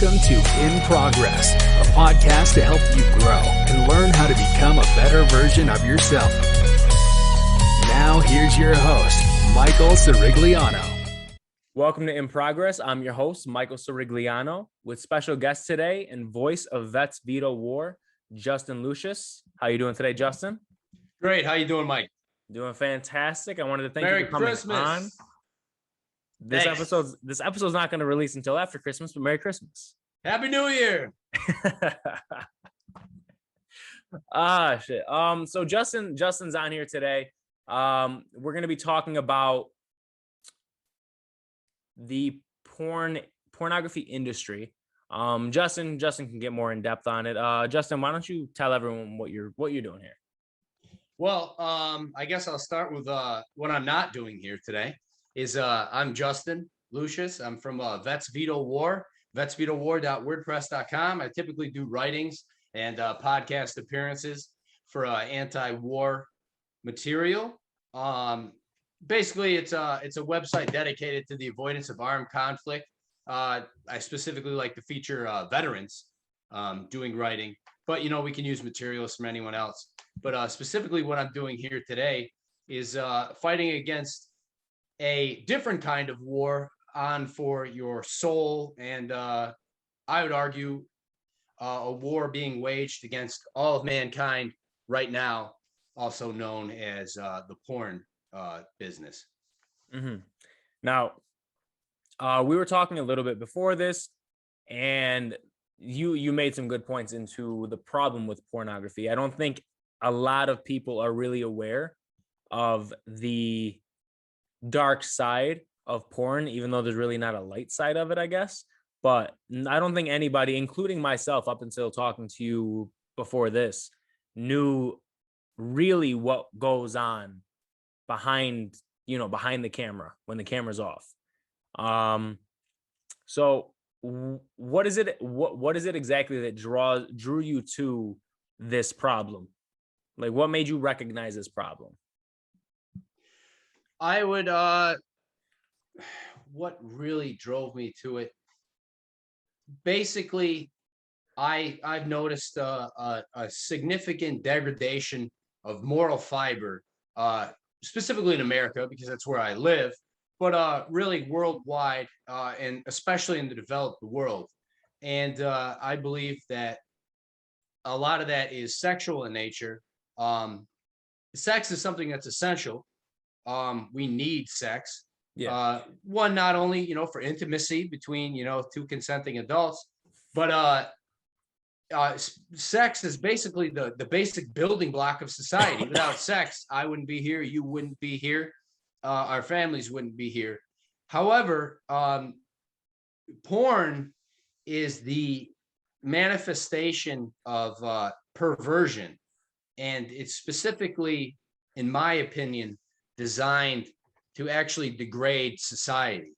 Welcome to In Progress, a podcast to help you grow and learn how to become a better version of yourself. Now, here's your host, Michael Cirigliano. Welcome to In Progress. I'm your host, Michael Cirigliano, with special guest today and voice of Vets Veto War, Justin Luzius. How you doing today, Justin? Great. How you doing, Mike? Doing fantastic. I wanted to thank Merry you for coming Christmas. on. This episode's not going to release until after Christmas, but Merry Christmas. Happy New Year. Shit. So Justin's on here today. We're going to be talking about the pornography industry. Justin can get more in depth on it. Justin, why don't you tell everyone what you're doing here? Well, I guess I'll start with what I'm not doing here today. I'm Justin Luzius. I'm from Vets Veto War, vetsvetowar.wordpress.com. I typically do writings and podcast appearances for anti-war material. Basically, it's a website dedicated to the avoidance of armed conflict. I specifically like to feature veterans doing writing, but we can use materials from anyone else. But specifically, what I'm doing here today is fighting against a different kind of war on for your soul, and I would argue a war being waged against all of mankind right now, also known as the porn business. Mm-hmm. Now, we were talking a little bit before this, and you made some good points into the problem with pornography. I don't think a lot of people are really aware of the dark side of porn, even though there's really not a light side of it, I guess. But I don't think anybody, including myself, up until talking to you before this, knew really what goes on behind the camera when the camera's off. So what is it exactly that drew you to this problem? Like, what made you recognize this problem? I would, what really drove me to it? Basically, I've noticed a significant degradation of moral fiber, specifically in America, because that's where I live, but really worldwide, and especially in the developed world. And I believe that a lot of that is sexual in nature. Sex is something that's essential. We need sex. Yeah. One, not only, for intimacy between, two consenting adults, but sex is basically the basic building block of society. Without sex, I wouldn't be here. You wouldn't be here. Our families wouldn't be here. However, porn is the manifestation of perversion. And it's specifically, in my opinion, designed to actually degrade society.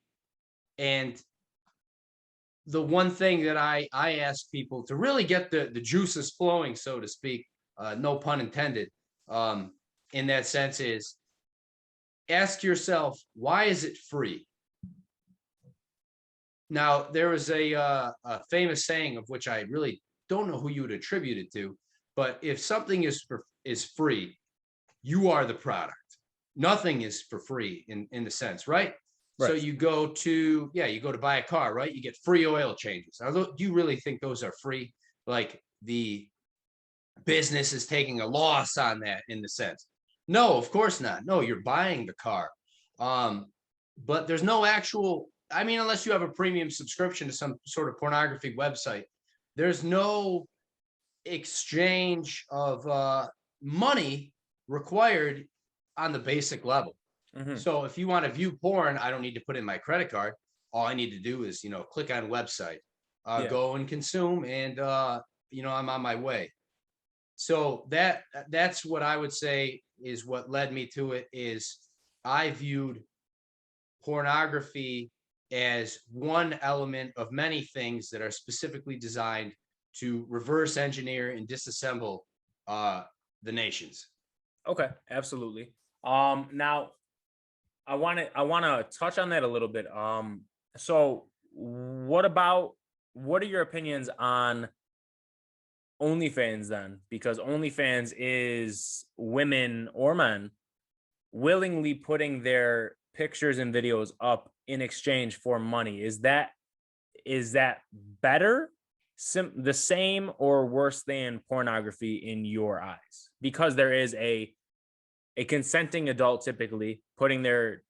And the one thing that I ask people to really get the juices flowing, so to speak, no pun intended, in that sense, is ask yourself, why is it free? Now, there is a famous saying, of which I really don't know who you would attribute it to, but if something is free, you are the product. Nothing is for free in the sense, right? So you go to buy a car, right? You get free oil changes. Do you really think those are free? Like the business is taking a loss on that in the sense? No, of course not. No, you're buying the car. But there's no actual, unless you have a premium subscription to some sort of pornography website, there's no exchange of money required on the basic level. Mm-hmm. So if you want to view porn, I don't need to put in my credit card. All I need to do is, click on website, go and consume, and I'm on my way. So that's what I would say is what led me to it. Is I viewed pornography as one element of many things that are specifically designed to reverse engineer and disassemble the nations. Okay, absolutely. Now I want to touch on that a little bit. So what about what are your opinions on OnlyFans then? Because OnlyFans is women or men willingly putting their pictures and videos up in exchange for money. Is that better, the same, or worse than pornography in your eyes? Because there is a consenting adult typically putting their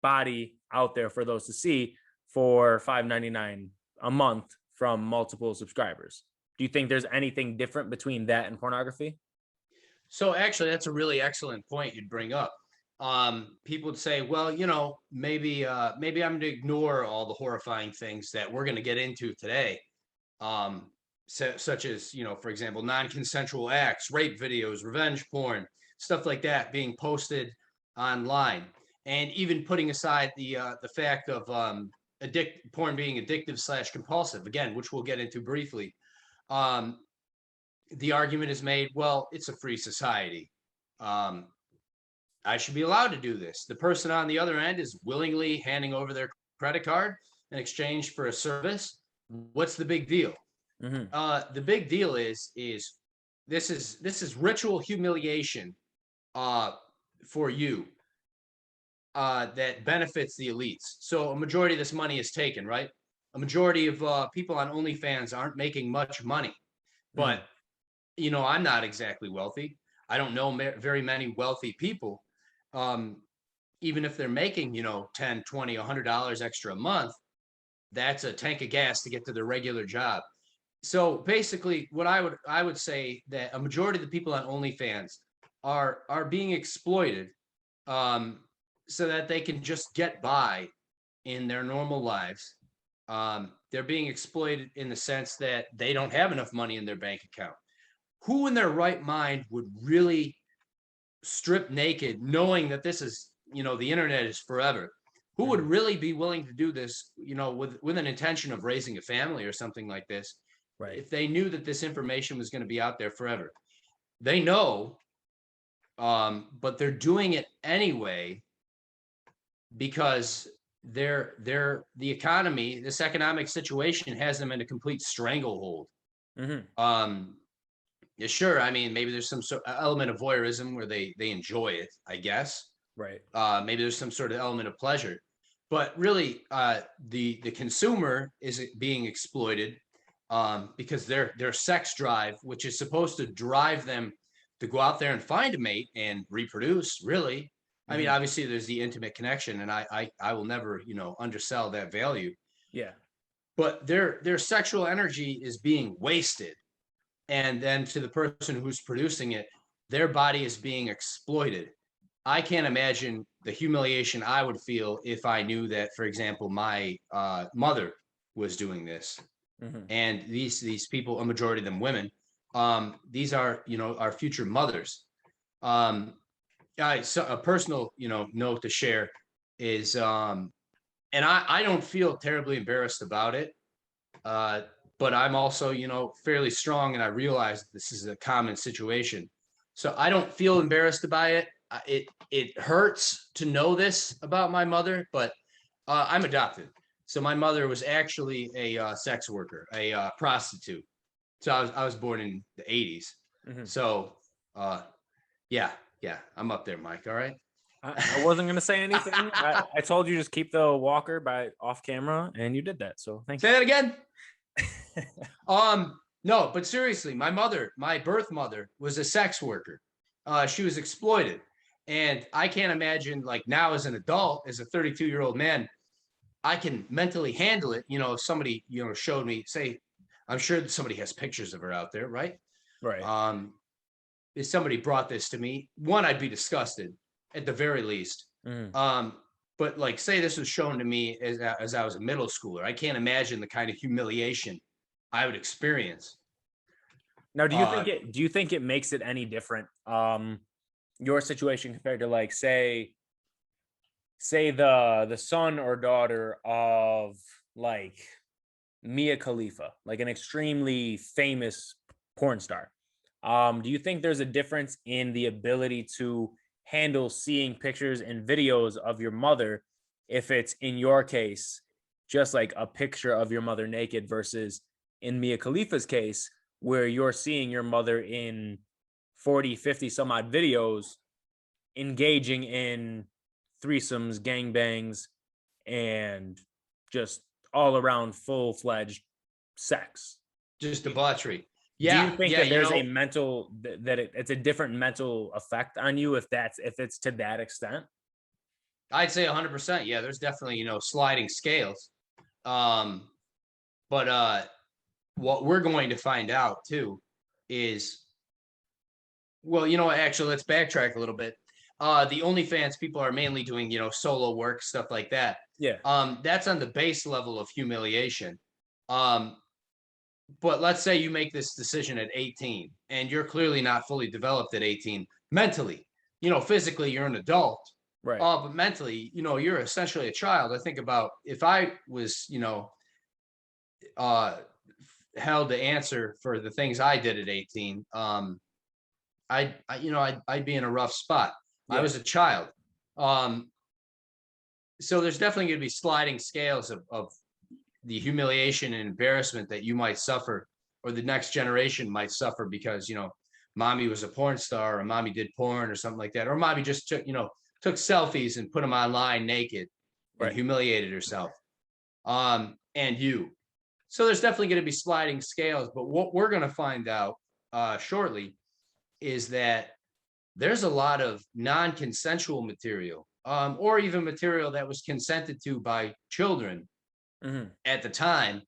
body out there for those to see for $5.99 a month from multiple subscribers. Do you think there's anything different between that and pornography? So actually, that's a really excellent point you'd bring up. People would say, well, maybe I'm going to ignore all the horrifying things that we're going to get into today, such as, for example, non-consensual acts, rape videos, revenge porn, stuff like that being posted online, and even putting aside the fact of porn being addictive / compulsive, again, which we'll get into briefly. The argument is made, well, it's a free society. I should be allowed to do this. The person on the other end is willingly handing over their credit card in exchange for a service. What's the big deal? The big deal is this is ritual humiliation for you that benefits the elites. So a majority of this money is taken, right? A majority of people on OnlyFans aren't making much money, but I'm not exactly wealthy. I don't know very many wealthy people. Even if they're making, $10, $20, $100 extra a month, that's a tank of gas to get to their regular job. So basically, what I would say that a majority of the people on OnlyFans are being exploited, so that they can just get by in their normal lives. They're being exploited in the sense that they don't have enough money in their bank account. Who in their right mind would really strip naked, knowing that this is, the internet is forever? Who would really be willing to do this, with an intention of raising a family or something like this, right? If they knew that this information was going to be out there forever? They know, but they're doing it anyway because the economy, this economic situation has them in a complete stranglehold. Yeah, sure. I mean, maybe there's some sort of element of voyeurism where they enjoy it, I guess. Right. Maybe there's some sort of element of pleasure, but really, the consumer is being exploited because their sex drive, which is supposed to drive them to go out there and find a mate and reproduce. Really, I mean, obviously, there's the intimate connection, and I will never, undersell that value. Yeah. But their sexual energy is being wasted. And then to the person who's producing it, their body is being exploited. I can't imagine the humiliation I would feel if I knew that, for example, my mother was doing this. And these people, a majority of them women, these are, our future mothers. So a personal, note to share is, and I don't feel terribly embarrassed about it. But I'm also, fairly strong, and I realize this is a common situation. So I don't feel embarrassed about it. It hurts to know this about my mother, but I'm adopted. So my mother was actually a sex worker, a prostitute. So I was born in the 80s. So yeah, I'm up there, Mike. All right. I wasn't going to say anything. I told you just keep the walker by off camera, and you did that. So thank you. Say that again. No, but seriously, my birth mother was a sex worker. She was exploited. And I can't imagine, like, now as an adult, as a 32-year-old man, I can mentally handle it. If somebody, showed me, say, I'm sure that somebody has pictures of her out there, right? Right. If somebody brought this to me, one, I'd be disgusted at the very least. But like, say this was shown to me as I was a middle schooler, I can't imagine the kind of humiliation I would experience. Now, do you think it makes it any different? Your situation compared to, like, say the son or daughter of, like, Mia Khalifa, like an extremely famous porn star. Do you think there's a difference in the ability to handle seeing pictures and videos of your mother if it's, in your case, just like a picture of your mother naked versus in Mia Khalifa's case, where you're seeing your mother in 40, 50 some odd videos engaging in threesomes, gangbangs, and just all around full-fledged sex. Just debauchery. Do you think that there's a mental that it's a different mental effect on you if it's to that extent? I'd say 100%. Yeah, there's definitely, sliding scales. But what we're going to find out too is, well, actually, let's backtrack a little bit. The OnlyFans people are mainly doing, solo work, stuff like that. Yeah. That's on the base level of humiliation. But let's say you make this decision at 18 and you're clearly not fully developed at 18 mentally. Physically, you're an adult. Right. But mentally, you're essentially a child. I think about if I was, held to answer for the things I did at 18, I'd be in a rough spot. Yeah. I was a child. So there's definitely going to be sliding scales of the humiliation and embarrassment that you might suffer, or the next generation might suffer because, mommy was a porn star, or mommy did porn or something like that. Or mommy just took selfies and put them online naked and humiliated herself. And you. So there's definitely going to be sliding scales. But what we're going to find out shortly is that there's a lot of non-consensual material, or even material that was consented to by children at the time,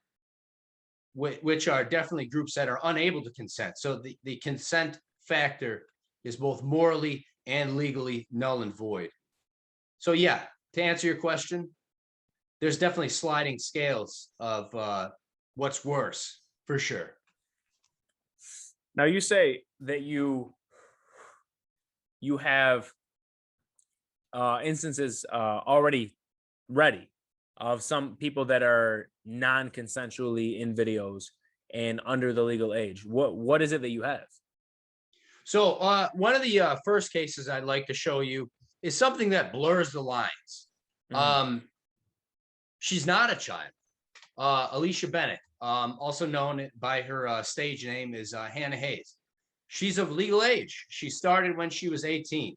which are definitely groups that are unable to consent. So the consent factor is both morally and legally null and void. So yeah, to answer your question, there's definitely sliding scales of what's worse, for sure. Now you say that you have instances already ready of some people that are non-consensually in videos and under the legal age. What is it that you have? So one of the first cases I'd like to show you is something that blurs the lines. She's not a child. Alicia Bennett, also known by her stage name is Hannah Hayes. She's of legal age. She started when she was 18.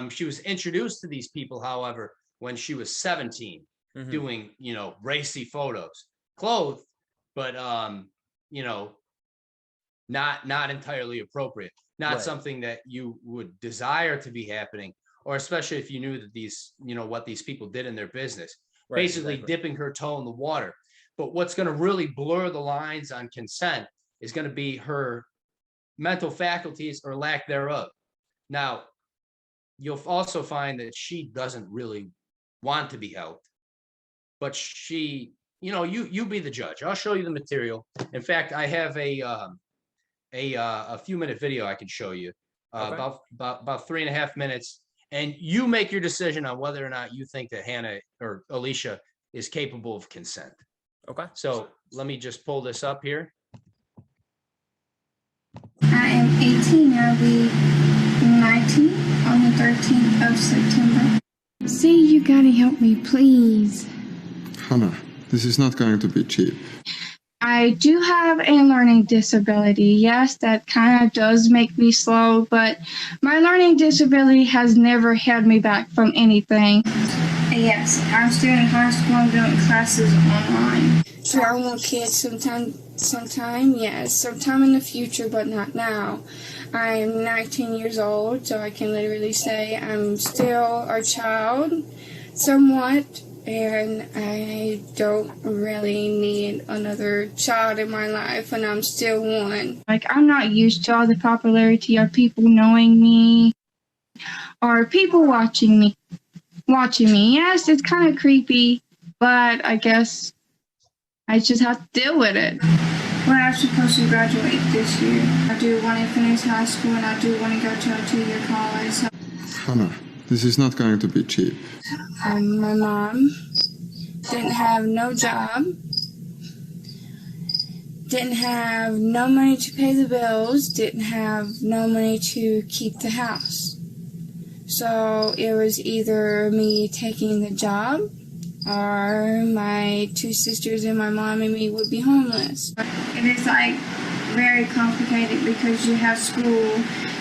She was introduced to these people, however, when she was 17, doing, racy photos, clothed, but, not entirely appropriate, not something that you would desire to be happening, or especially if you knew that these, what these people did in their business, basically dipping her toe in the water. But what's going to really blur the lines on consent is going to be her mental faculties or lack thereof. Now, you'll also find that she doesn't really want to be helped, but she, you be the judge. I'll show you the material. In fact, I have a few-minute video I can show you, about 3.5 minutes, and you make your decision on whether or not you think that Hannah or Alicia is capable of consent. Okay. So let me just pull this up here. I am 18. I'll be 19 on the 13th of September. See, you gotta help me, please. Hannah, this is not going to be cheap. I do have a learning disability. Yes, that kind of does make me slow, but my learning disability has never held me back from anything. Yes, I'm still in high school. I'm doing classes online. So I want kids sometime in the future, but not now. I'm 19 years old, so I can literally say I'm still a child, somewhat, and I don't really need another child in my life, and I'm still one. Like, I'm not used to all the popularity of people knowing me or people watching me. Yes, it's kind of creepy, but I guess I just have to deal with it. Well, I'm supposed to graduate this year. I do want to finish high school, and I do want to go to a 2-year college. Hannah, this is not going to be cheap. My mom didn't have no job, didn't have no money to pay the bills, didn't have no money to keep the house. So it was either me taking the job or my two sisters and my mom and me would be homeless. It is like very complicated because you have school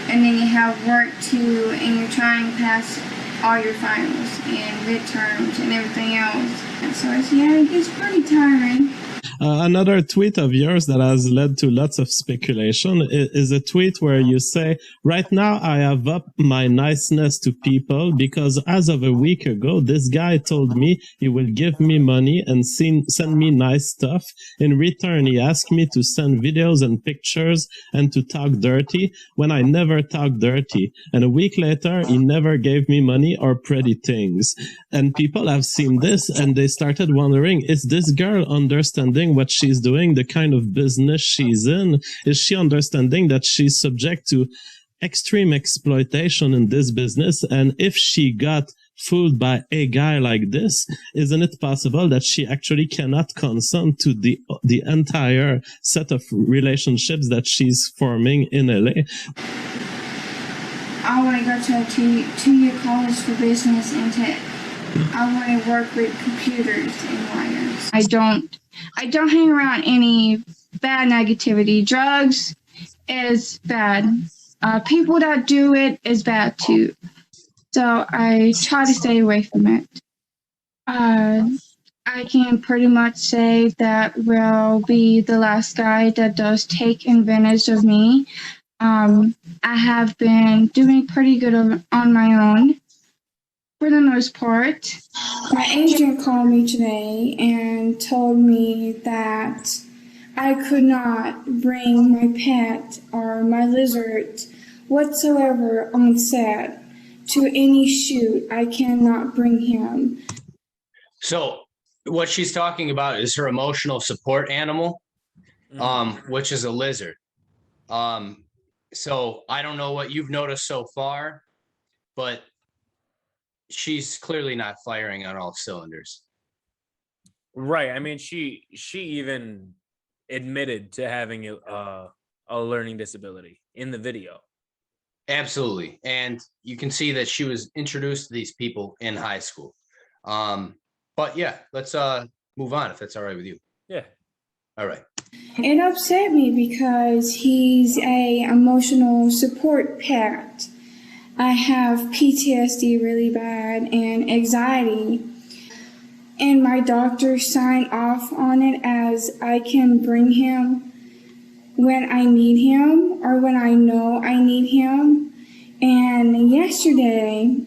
and then you have work too, and you're trying to pass all your finals and midterms and everything else. And so it's pretty tiring. Another tweet of yours that has led to lots of speculation is a tweet where you say, right now I have up my niceness to people because as of a week ago, this guy told me he will give me money and send me nice stuff. In return, he asked me to send videos and pictures and to talk dirty when I never talk dirty. And a week later, he never gave me money or pretty things. And people have seen this and they started wondering, is this girl understanding what she's doing, the kind of business she's in? Is she understanding that she's subject to extreme exploitation in this business? And if she got fooled by a guy like this, isn't it possible that she actually cannot consent to the entire set of relationships that she's forming in LA? I want to go to a two-year college for business and tech. I want to work with computers and wires. I don't hang around any bad negativity. Drugs is bad. People that do it is bad too. So I try to stay away from it. I can pretty much say that will be the last guy that does take advantage of me. I have been doing pretty good on my own for the most part. My agent called me today and told me that I could not bring my pet or my lizard whatsoever on set to any shoot. I cannot bring him. So what she's talking about is her emotional support animal, which is a lizard. So I don't know what you've noticed so far, but she's clearly not firing on all cylinders. Right. I mean, she even admitted to having a learning disability in the video. Absolutely. And you can see that she was introduced to these people in high school. But yeah, let's move on if that's all right with you. Yeah. All right. It upset me because he's a emotional support pet. I have PTSD really bad and anxiety, and my doctor signed off on it as I can bring him when I need him or when I know I need him. And yesterday,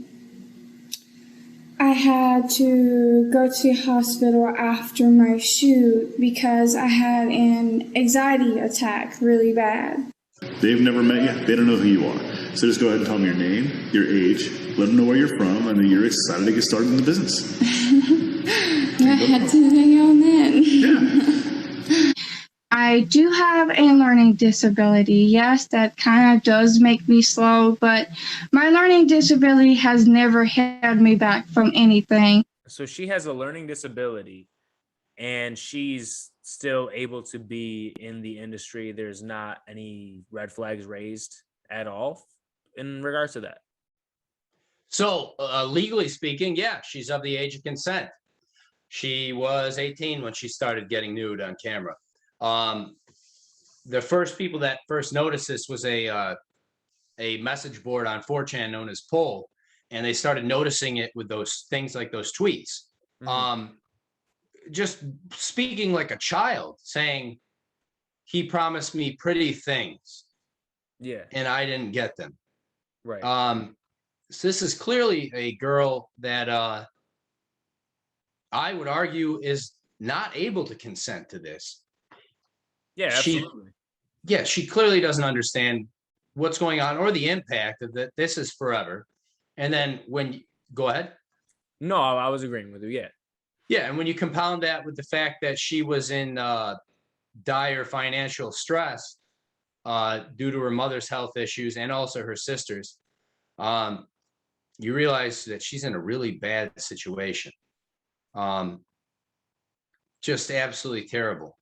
I had to go to the hospital after my shoot because I had an anxiety attack really bad. They've never met you. They don't know who you are. So just go ahead and tell them your name, your age, let them know where you're from, and then you're excited to get started in the business. I had to hang on then. Yeah. I do have a learning disability. Yes, that kind of does make me slow, but my learning disability has never held me back from anything. So she has a learning disability and she's still able to be in the industry. There's not any red flags raised at all in regards to that. So legally speaking, yeah, she's of the age of consent. She was 18 when she started getting nude on camera. The first people that first noticed this was a message board on 4chan known as Poll, and they started noticing it with those things like those tweets. Just speaking like a child, saying he promised me pretty things, yeah, and I didn't get them. Right. So this is clearly a girl that I would argue is not able to consent to this. Yeah, absolutely. She clearly doesn't understand what's going on or the impact of that. This is forever. And then go ahead. No, I was agreeing with you. Yeah. Yeah. And when you compound that with the fact that she was in dire financial stress due to her mother's health issues and also her sister's, you realize that she's in a really bad situation. Just absolutely terrible.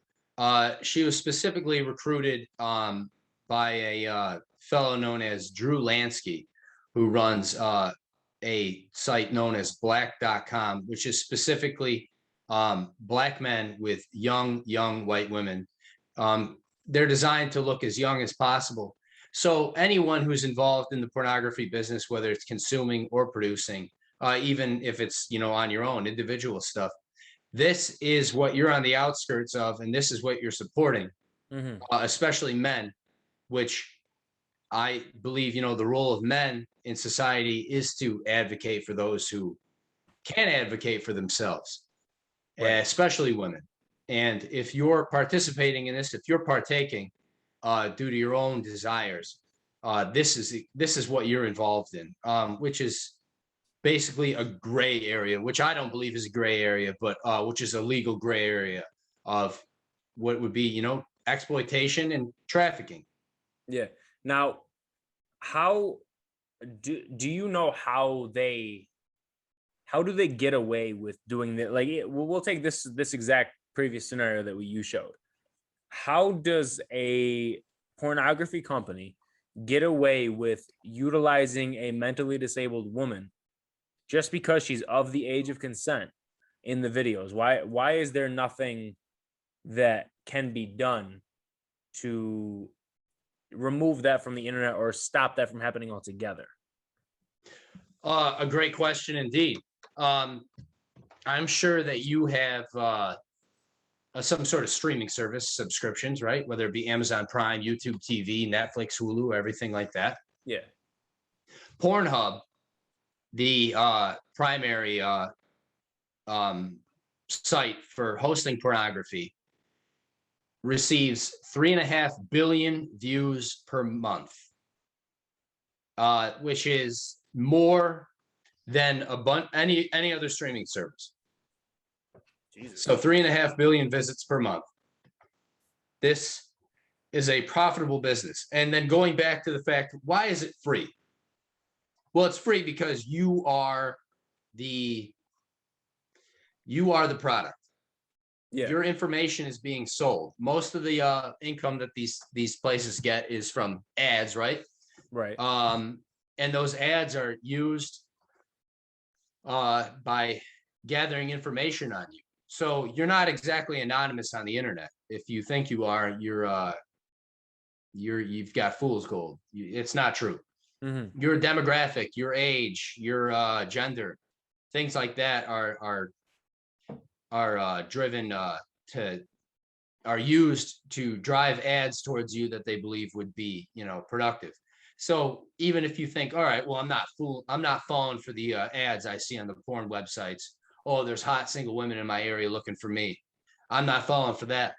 She was specifically recruited by a fellow known as Drew Lansky, who runs a site known as black.com, which is specifically black men with young white women. They're designed to look as young as possible. So anyone who's involved in the pornography business, whether it's consuming or producing, even if it's, on your own individual stuff, this is what you're on the outskirts of, and this is what you're supporting, especially men, which I believe, the role of men in society is to advocate for those who can advocate for themselves, especially women. And if you're participating in this, if you're partaking due to your own desires, this is what you're involved in, which is basically a gray area, which I don't believe is a gray area, but which is a legal gray area of what would be, exploitation and trafficking. Yeah. Now, how do you know how do they get away with doing that? Like, we'll take this exact previous scenario that you showed. How does a pornography company get away with utilizing a mentally disabled woman just because she's of the age of consent in the videos? Why is there nothing that can be done to remove that from the internet or stop that from happening altogether? A great question indeed. I'm sure that you have some sort of streaming service subscriptions, right? Whether it be Amazon Prime, YouTube TV, Netflix, Hulu, everything like that. Yeah. Pornhub, the primary site for hosting pornography, receives 3.5 billion views per month, which is more than any other streaming service. Jesus. So 3.5 billion visits per month. This is a profitable business. And then going back to the fact, why is it free? Well, it's free because you are the product. Yeah. Your information is being sold. Most of the income that these places get is from ads, right? Right. And those ads are used by gathering information on you. So you're not exactly anonymous on the internet. If you think you are, you've got fool's gold. It's not true. Mm-hmm. Your demographic, your age, your gender, things like that are driven are used to drive ads towards you that they believe would be, productive. So even if you think, all right, well, I'm not falling for the ads I see on the porn websites. Oh, there's hot single women in my area looking for me. I'm not falling for that.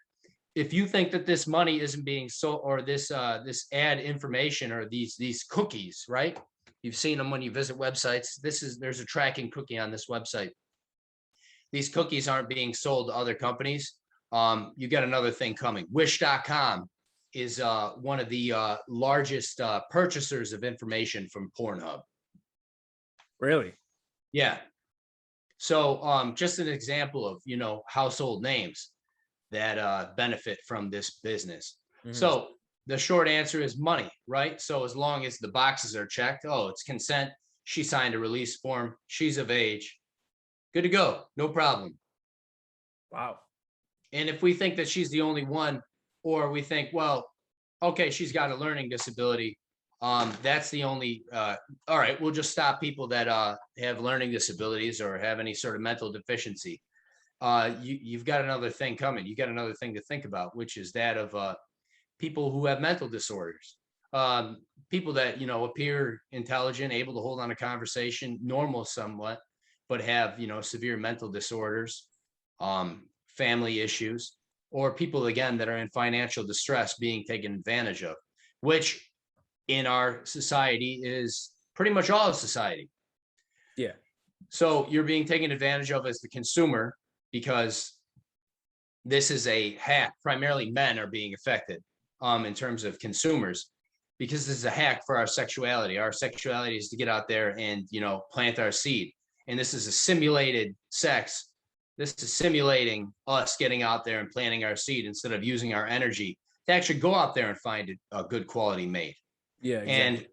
If you think that this money isn't being sold, or this ad information, or these cookies, right? You've seen them when you visit websites. There's a tracking cookie on this website. These cookies aren't being sold to other companies. You got another thing coming. Wish.com is one of the largest purchasers of information from Pornhub. Really? Yeah. So just an example of, household names that benefit from this business. Mm-hmm. So the short answer is money, right? So as long as the boxes are checked, it's consent. She signed a release form. She's of age. Good to go. No problem. Wow. And if we think that she's the only one, or we think, well, okay, she's got a learning disability, that's the only, all right, we'll just stop people that have learning disabilities or have any sort of mental deficiency. You've got another thing coming. You got another thing to think about, which is that of people who have mental disorders, people that, appear intelligent, able to hold on a conversation, normal somewhat, but have, severe mental disorders, family issues, or people, again, that are in financial distress being taken advantage of, which in our society is pretty much all of society. Yeah. So you're being taken advantage of as the consumer, because this is a hack. Primarily men are being affected in terms of consumers, because this is a hack for our sexuality. Our sexuality is to get out there and, plant our seed. And this is a simulated sex. This is simulating us getting out there and planting our seed instead of using our energy to actually go out there and find a good quality mate. Yeah. Exactly. And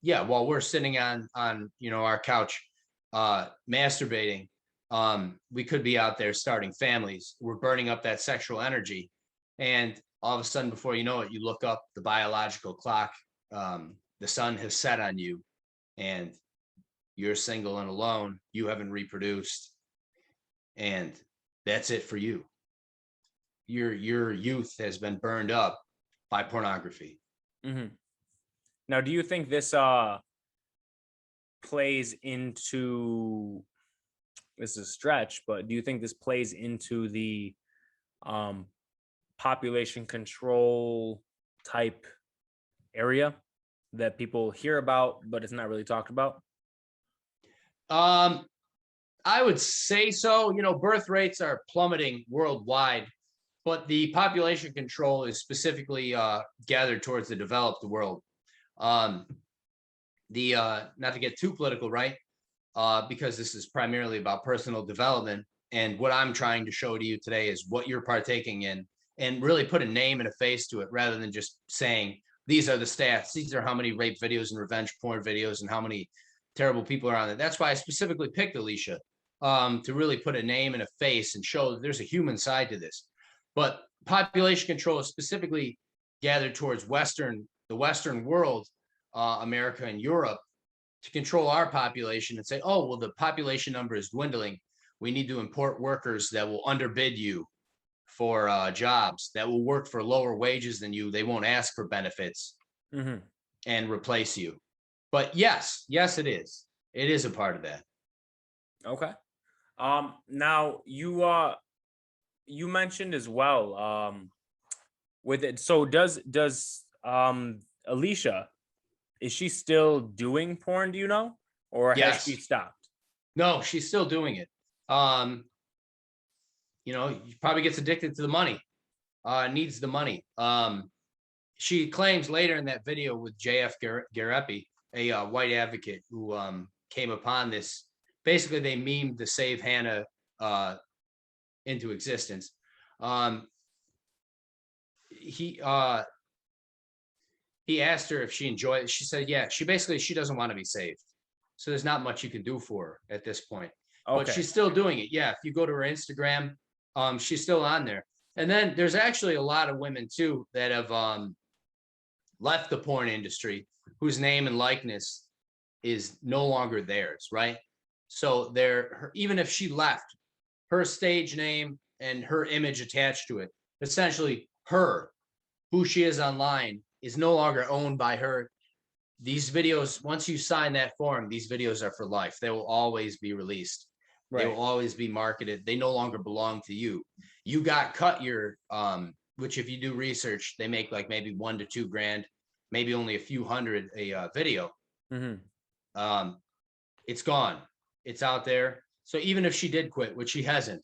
yeah, while we're sitting on our couch masturbating, we could be out there starting families. We're burning up that sexual energy. And all of a sudden, before you know it, you look up the biological clock. The sun has set on you and you're single and alone. You haven't reproduced. And that's it for you. Your youth has been burned up by pornography. Mm-hmm. Now, do you think this plays into, this is a stretch, but do you think this plays into the population control type area that people hear about, but it's not really talked about? I would say so. You know, birth rates are plummeting worldwide, but the population control is specifically gathered towards the developed world. Not to get too political, right? Because this is primarily about personal development. And what I'm trying to show to you today is what you're partaking in, and really put a name and a face to it, rather than just saying, these are the stats. These are how many rape videos and revenge porn videos and how many terrible people are on it. That's why I specifically picked Alicia, to really put a name and a face and show that there's a human side to this. But population control is specifically gathered towards the Western world, America and Europe, to control our population and say, oh, well, the population number is dwindling. We need to import workers that will underbid you for jobs, that will work for lower wages than you. They won't ask for benefits and replace you. But yes, it is. It is a part of that. Okay. Now you mentioned as well with it. So does Alicia, is she still doing porn? Do you know, or has she stopped? No, she's still doing it. You know, he probably gets addicted to the money, needs the money. She claims later in that video with JF Garepi, a white advocate who came upon this. Basically, they memed the Save Hannah into existence. He asked her if she enjoyed it. She said, yeah, she doesn't want to be saved. So there's not much you can do for her at this point. Okay. But she's still doing it. Yeah, if you go to her Instagram, she's still on there. And then there's actually a lot of women too that have left the porn industry, whose name and likeness is no longer theirs, right? So even if she left, her stage name and her image attached to it, essentially her, who she is online, is no longer owned by her. These videos, once you sign that form, these videos are for life. They will always be released. Right. They will always be marketed. They no longer belong to you. You got cut your, which if you do research, they make like maybe $1 to $2 grand, maybe only a few hundred a video. It's gone. It's out there. So even if she did quit, which she hasn't,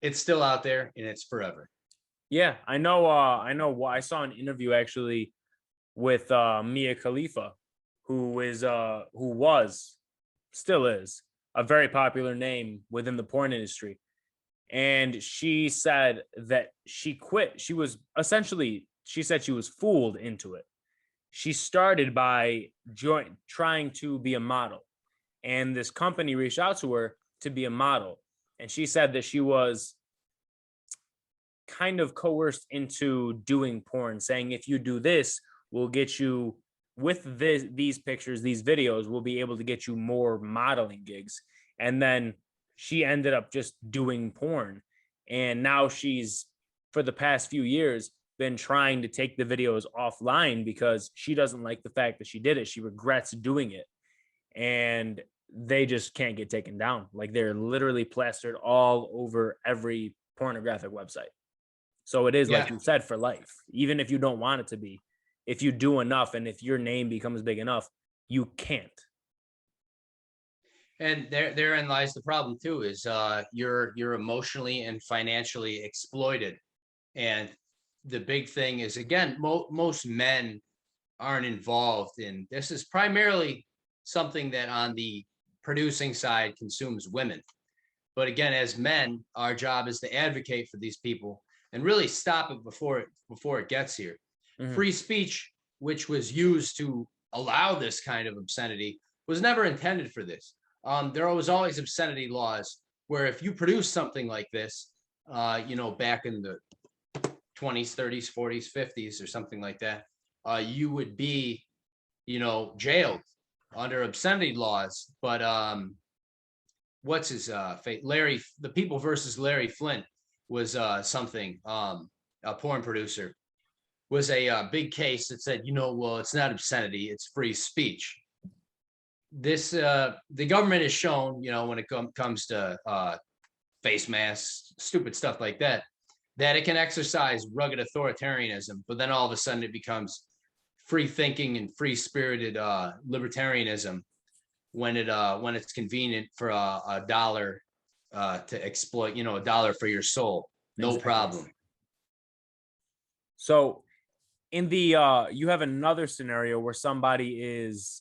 it's still out there and it's forever. Yeah, I know. I saw an interview actually with Mia Khalifa, who still is a very popular name within the porn industry. And she said that she quit. She said she was fooled into it. She started by trying to be a model. And this company reached out to her to be a model. And she said that she was kind of coerced into doing porn, saying, if you do this, we'll get you with these pictures, these videos, we'll be able to get you more modeling gigs. And then she ended up just doing porn. And now she's, for the past few years, been trying to take the videos offline because she doesn't like the fact that she did it. She regrets doing it. And they just can't get taken down. Like, they're literally plastered all over every pornographic website. So it is, like you said, for life. Even if you don't want it to be, if you do enough and if your name becomes big enough, you can't. And therein lies the problem too, is you're emotionally and financially exploited. And the big thing is, again, most men aren't involved in this. Is primarily something that on the producing side consumes women. But again, as men, our job is to advocate for these people and really stop it before it gets here. Free speech, which was used to allow this kind of obscenity, was never intended for this. there was always obscenity laws where if you produce something like this, back in the 20s, 30s, 40s, 50s, or something like that, you would be, jailed under obscenity laws. But what's his fate? The People versus Larry Flint was something, a porn producer, was a big case that said, well, it's not obscenity, it's free speech. This the government has shown, when it comes to face masks, stupid stuff like that, that it can exercise rugged authoritarianism, but then all of a sudden it becomes free thinking and free spirited libertarianism when it's convenient for a dollar to exploit, a dollar for your soul. No problem. So in the you have another scenario where somebody is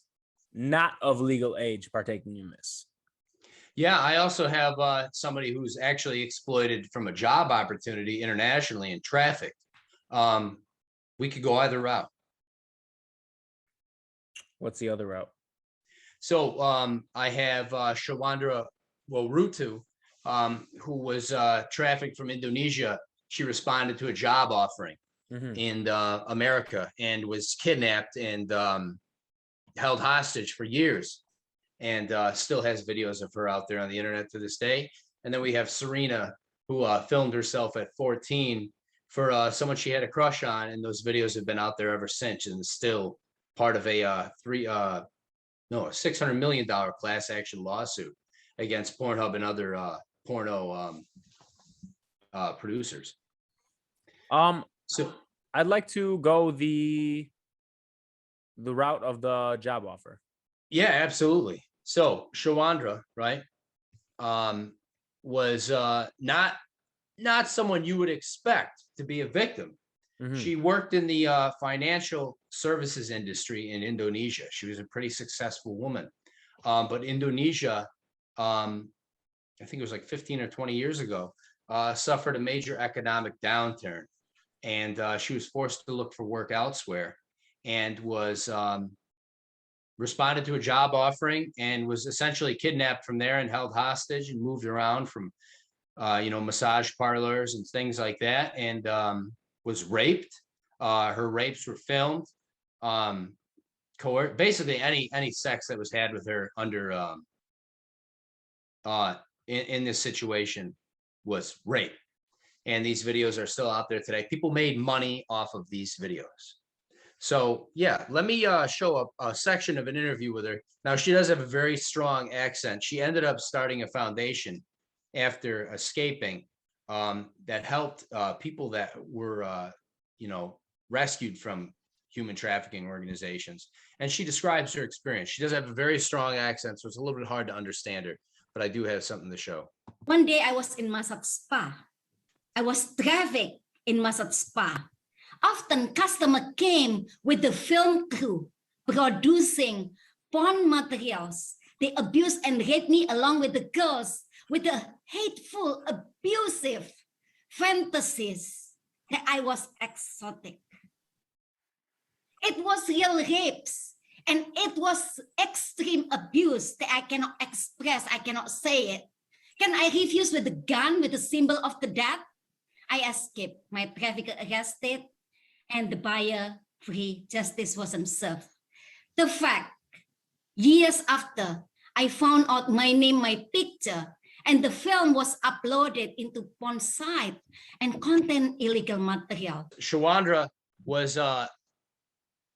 not of legal age partaking in this. Yeah, I also have somebody who's actually exploited from a job opportunity internationally and trafficked. We could go either route. What's the other route? So I have Shawandra Warutu, who was trafficked from Indonesia. She responded to a job offering in America and was kidnapped and held hostage for years, and still has videos of her out there on the internet to this day. And then we have Serena, who filmed herself at 14 for someone she had a crush on, and those videos have been out there ever since, and still part of a $600 million class action lawsuit against Pornhub and other porno producers. So I'd like to go the route of the job offer. Yeah, absolutely. So Shawandra, right, was not someone you would expect to be a victim. She worked in the financial services industry in Indonesia. She was a pretty successful woman. But Indonesia, I think it was like 15 or 20 years ago, suffered a major economic downturn. And she was forced to look for work elsewhere, and was responded to a job offering and was essentially kidnapped from there and held hostage and moved around from, massage parlors and things like that, and was raped. Her rapes were filmed. Basically any sex that was had with her under in this situation was rape. And these videos are still out there today. People made money off of these videos. So yeah, let me show a section of an interview with her. Now, she does have a very strong accent. She ended up starting a foundation after escaping that helped people that were, rescued from human trafficking organizations. And she describes her experience. She does have a very strong accent, so it's a little bit hard to understand her, but I do have something to show. One day I was in massage spa. I was trafficked in massage spa. Often customer came with the film crew producing porn materials. They abused and raped me along with the girls with the hateful, abusive fantasies that I was exotic. It was real rapes, and it was extreme abuse that I cannot express, I cannot say it. Can I refuse with the gun, with the symbol of the death? I escaped, my trafficker arrested, and the buyer free. Justice wasn't served. The fact, years after, I found out my name, my picture, and the film was uploaded into porn site and contained illegal material. Shawandra was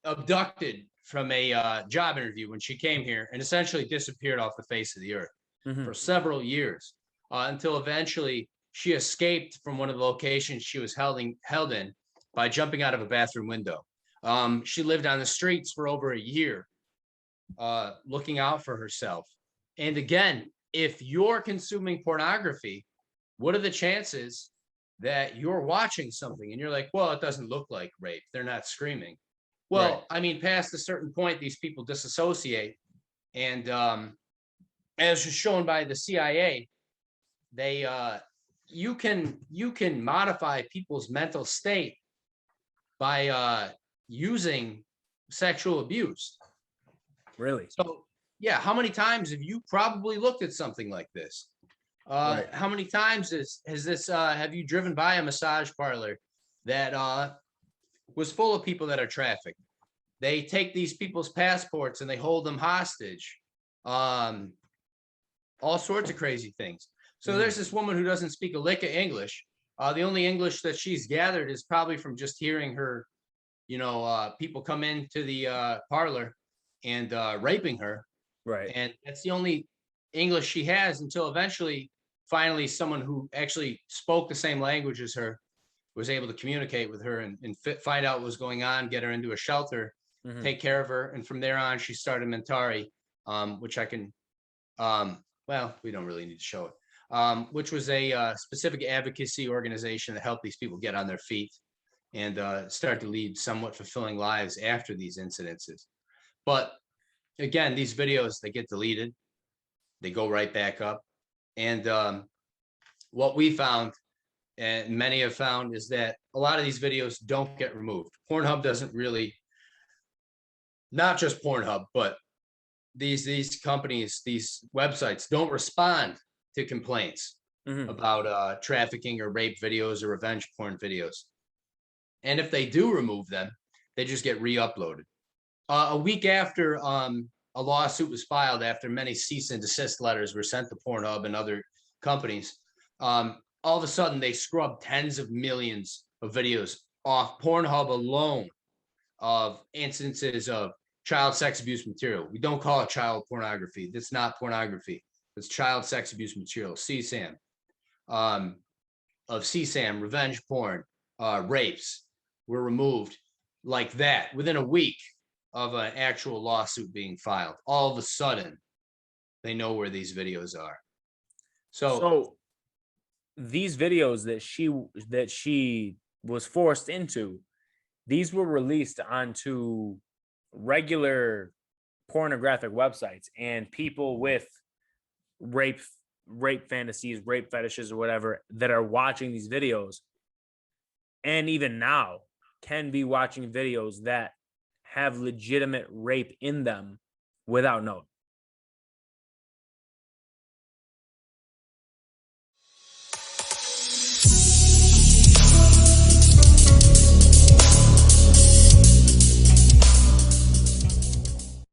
abducted from a job interview when she came here and essentially disappeared off the face of the earth for several years until eventually she escaped from one of the locations she was held in by jumping out of a bathroom window. She lived on the streets for over a year, looking out for herself. And again, if you're consuming pornography, what are the chances that you're watching something and you're like, well, it doesn't look like rape, they're not screaming. Well, right. I mean, past a certain point, these people disassociate. And as was shown by the CIA, they you can modify people's mental state by using sexual abuse. Really? So yeah, how many times have you probably looked at something like this? Right. How many times have you driven by a massage parlor that was full of people that are trafficked? They take these people's passports and they hold them hostage. All sorts of crazy things. So there's this woman who doesn't speak a lick of English. The only English that she's gathered is probably from just hearing her, people come into the parlor and raping her. Right. And that's the only English she has until eventually, finally, someone who actually spoke the same language as her was able to communicate with her and find out what was going on, get her into a shelter, take care of her. And from there on, she started Mentari, which I can, well, we don't really need to show it, which was a specific advocacy organization that helped these people get on their feet and start to lead somewhat fulfilling lives after these incidences. But again, these videos, they get deleted. They go right back up. And what we found, and many have found, is that a lot of these videos don't get removed. Pornhub doesn't really, not just Pornhub, but these companies, these websites don't respond to complaints about trafficking or rape videos or revenge porn videos. And if they do remove them, they just get re-uploaded. A week after a lawsuit was filed, after many cease and desist letters were sent to Pornhub and other companies, all of a sudden they scrubbed tens of millions of videos off Pornhub alone of instances of child sex abuse material. We don't call it child pornography. That's not pornography. It's child sex abuse material, CSAM, of CSAM, revenge porn, rapes were removed like that within a week of an actual lawsuit being filed. All of a sudden, they know where these videos are. So these videos that she was forced into, these were released onto regular pornographic websites, and people with rape fantasies, rape fetishes, or whatever that are watching these videos, and even now can be watching videos that have legitimate rape in them without knowing.